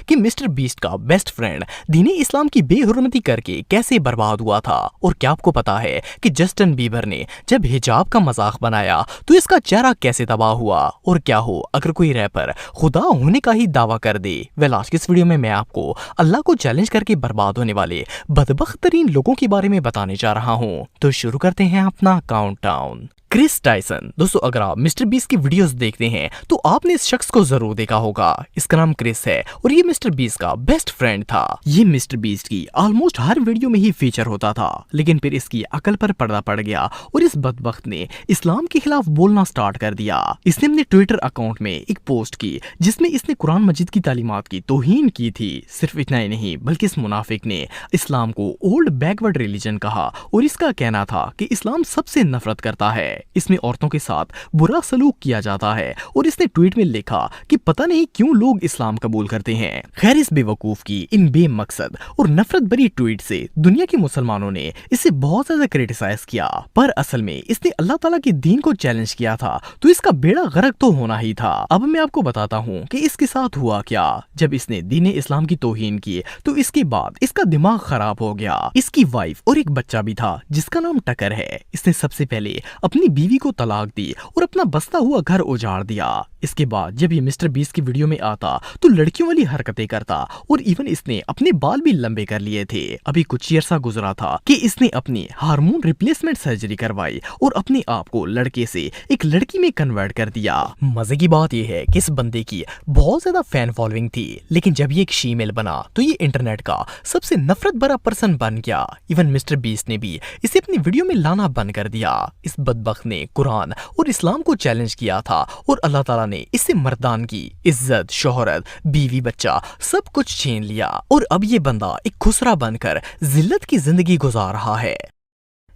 کہ Mr Beast کا best friend دین اسلام کی بے حرمتی کر کے کیسے برباد ہوا تھا، اور کیا آپ کو پتا ہے کہ جسٹن بیبر نے جب حجاب کا مذاق بنایا تو اس کا چہرہ کیسے تباہ ہوا، اور کیا ہو اگر کوئی ریپر خدا ہونے کا ہی دعویٰ کر دے۔ آج کی اس ویڈیو میں آپ کو اللہ کو چیلنج کر کے برباد ہونے والے بدبخت ترین لوگوں کے بارے میں بتانے جا رہا ہوں۔ تو شروع کرتے ہیں اپنا کاؤنٹ ڈاؤن۔ کرس ٹائسن۔ دوستو اگر آپ مسٹر بیسٹ کی ویڈیوز دیکھتے ہیں تو آپ نے اس شخص کو ضرور دیکھا ہوگا۔ اس کا نام کرس ہے اور یہ مسٹر بیسٹ کا بیسٹ فرینڈ تھا۔ یہ مسٹر بیسٹ کی آلموسٹ ہر ویڈیو میں ہی فیچر ہوتا تھا، لیکن پھر اس کی عقل پر پردہ پڑ گیا اور اس بدبخت نے اسلام کے خلاف بولنا سٹارٹ کر دیا۔ اس نے اپنے ٹویٹر اکاؤنٹ میں ایک پوسٹ کی جس میں اس نے قرآن مجید کی تعلیمات کی توہین کی تھی۔ صرف اتنا ہی نہیں بلکہ اس منافق نے اسلام کو اولڈ بیکورڈ ریلیجن کہا اور اس کا کہنا تھا کہ اسلام سب سے نفرت کرتا ہے، اس میں عورتوں کے ساتھ برا سلوک کیا جاتا ہے، اور اس نے ٹویٹ میں لکھا کہ پتہ نہیں کیوں لوگ اسلام قبول کرتے ہیں۔ خیر اس بے وقوف کی ان بے مقصد اور نفرت بری ٹویٹ سے دنیا کے مسلمانوں نے اسے بہت زیادہ کریٹیسائز کیا، پر اصل میں اس نے اللہ تعالیٰ کے دین کو چیلنج کیا تھا تو اس کا بیڑا غرق تو ہونا ہی تھا۔ اب میں آپ کو بتاتا ہوں کہ اس کے ساتھ ہوا کیا۔ جب اس نے دین اسلام کی توہین کی تو اس کے بعد اس کا دماغ خراب ہو گیا۔ اس کی وائف اور ایک بچہ بھی تھا جس کا نام ٹکر ہے۔ اس نے سب سے پہلے اپنی بیوی کو طلاق دی اور اپنا بستا ہوا گھر اجاڑ دیا۔ اس کے بعد جب یہ مسٹر بیسٹ کی ویڈیو میں آتا تو لڑکیوں والی حرکتیں کرتا، اور ایون اس نے اپنے بال بھی لمبے کر لیے تھے۔ ابھی کچھ عرصہ گزرا تھا کہ اس نے اپنی ہارمون ریپلیسمنٹ سرجری کروائی اور اپنے آپ کو لڑکے سے ایک لڑکی میں کنورٹ کر دیا۔ مزے کی بات یہ ہے کہ اس بندے کی بہت زیادہ فین فالوئنگ تھی، لیکن جب یہ ایک شیمیل بنا تو یہ انٹرنیٹ کا سب سے نفرت بھرا پرسن بن گیا۔ ایون مسٹر بیسٹ نے بھی اسے اپنی ویڈیو میں لانا بند کر دیا۔ اس بدبخت نے قرآن اور اسلام کو چیلنج کیا تھا اور اللہ تعالیٰ نے اس سے مردان کی عزت، شہرت، بیوی، بچہ سب کچھ چھین لیا، اور اب یہ بندہ ایک خسرا بن کر ذلت کی زندگی گزار رہا ہے۔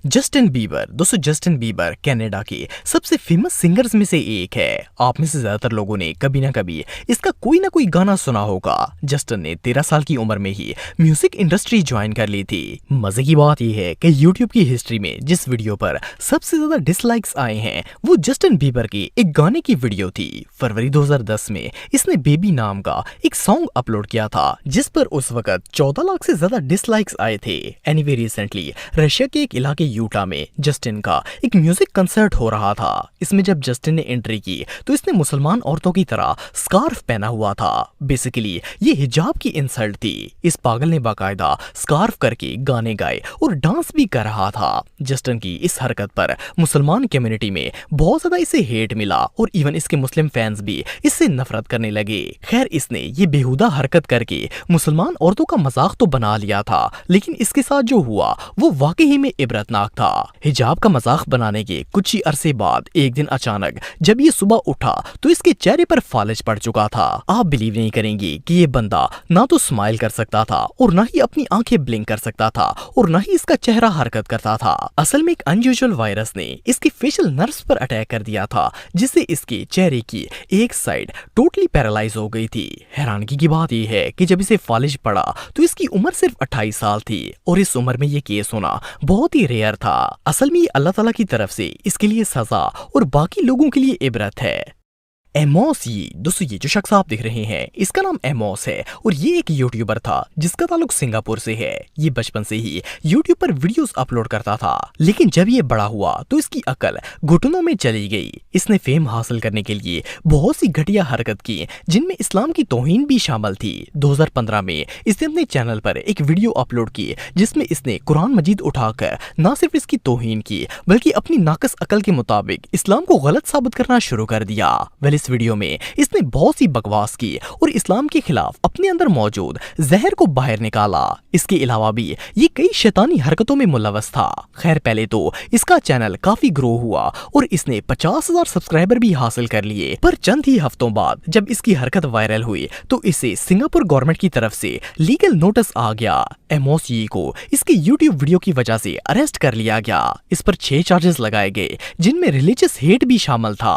Justin Bieber. دوستو جسٹن بیبر کینیڈا کے سب سے فیمس سنگرز میں سے ایک ہے۔ آپ میں سے زیادہ تر لوگوں نے کبھی نہ کبھی اس کا کوئی نہ کوئی گانا سنا ہوگا۔ جسٹن نے 13 سال کی عمر میں ہی میوزک انڈسٹری جوائن کر لی تھی۔ مزے کی بات یہ ہے کہ یوٹیوب کی ہسٹری میں جس ویڈیو پر سب سے زیادہ ڈس لائکس آئے ہیں وہ جسٹن بیبر کے ایک گانے کی ویڈیو تھی۔ فروری 2010 میں اس نے بیبی نام کا ایک سانگ اپلوڈ کیا تھا جس پر اس وقت 14 لاکھ سے زیادہ ڈس لائکس آئے تھے۔ اینیوے ریسنٹلی رشیا کے ایک علاقے یوٹا میں جسٹن کا ایک میوزک کنسرٹ ہو رہا تھا۔ اس میں جب جسٹن نے انٹری کی تو اس نے مسلمان عورتوں کی طرح سکارف پہنا ہوا تھا۔ بیسیکلی یہ حجاب کی انسلٹ تھی۔ اس پاگل نے باقاعدہ سکارف کر کے گانے گائے اور ڈانس بھی کر رہا تھا۔ جسٹن کی اس حرکت پر مسلمان کمیونٹی میں بہت زیادہ اسے ہیٹ ملا، اور ایون اس کے مسلم فینس بھی اس سے نفرت کرنے لگے۔ خیر اس نے یہ بےہودہ حرکت کر کے مسلمان عورتوں کا مذاق تو بنا لیا تھا، لیکن اس کے ساتھ جو ہوا وہ واقعی میں عبرتناک تھا۔ حجاب کا مذاق بنانے کے کچھ ہی عرصے بعد ایک دن اچانک جب یہ صبح اٹھا تو اس کے چہرے پر فالج پڑ چکا تھا۔ آپ بلیو نہیں کریں گے کہ یہ بندہ نہ تو اسمائل کر سکتا تھا اور نہ ہی اپنی آنکھیں بلنک کر سکتا تھا، اور نہ ہی اس کا چہرہ حرکت کرتا تھا۔ اصل میں ایک انیوژل وائرس نے اس کے فیشل نروز پر اٹیک کر دیا تھا، جس سے اس کے چہرے کی ایک سائیڈ ٹوٹلی پیرالائز ہو گئی تھی۔ حیرانگی کی بات یہ ہے کہ جب اسے فالج پڑا تو اس کی عمر صرف 28 سال تھی، اور اس عمر میں یہ کیس ہونا بہت ہی ریئر تھا۔ اصل میں یہ اللہ تعالیٰ کی طرف سے اس کے لیے سزا اور باقی لوگوں کے لیے عبرت ہے۔ ایموس، دوستو یہ جو شخص آپ دیکھ رہے ہیں اس کا نام ایموس ہے، اور یہ ایک یوٹیوبر تھا جس کا تعلق سنگاپور سے ہے۔ یہ بچپن سے ہی یوٹیوب پر ویڈیوز اپلوڈ کرتا تھا، لیکن جب یہ بڑا ہوا تو اس کی عقل گھٹنوں میں چلی گئی۔ اس نے فیم حاصل کرنے کے لیے بہت سی گھٹیا حرکت کی جن میں اسلام کی توہین بھی شامل تھی۔ 2015 میں اس نے اپنے چینل پر ایک ویڈیو اپلوڈ کی جس میں اس نے قرآن مجید اٹھا کر نہ صرف اس کی توہین کی بلکہ اپنی ناقص عقل کے مطابق اسلام کو غلط ثابت کرنا شروع کر دیا۔ اس ویڈیو میں اس نے بہت سی بکواس کی اور اسلام کے خلاف اپنے اندر موجود زہر کو باہر نکالا۔ اس کے علاوہ بھی یہ کئی شیطانی حرکتوں میں ملوث تھا۔ خیر پہلے تو اس کا چینل کافی گرو ہوا اور اس نے 50,000 سبسکرائبر بھی حاصل کر لیے، پر چند ہی ہفتوں بعد جب اس کی حرکت وائرل ہوئی تو اسے سنگاپور گورنمنٹ کی طرف سے لیگل نوٹس آ گیا۔ ایموس کو اس کی یوٹیوب ویڈیو کی وجہ سے اریسٹ کر لیا گیا۔ اس پر 6 چارجز لگائے گئے جن میں ریلیجس ہیٹ بھی شامل تھا۔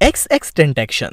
XXXTentacion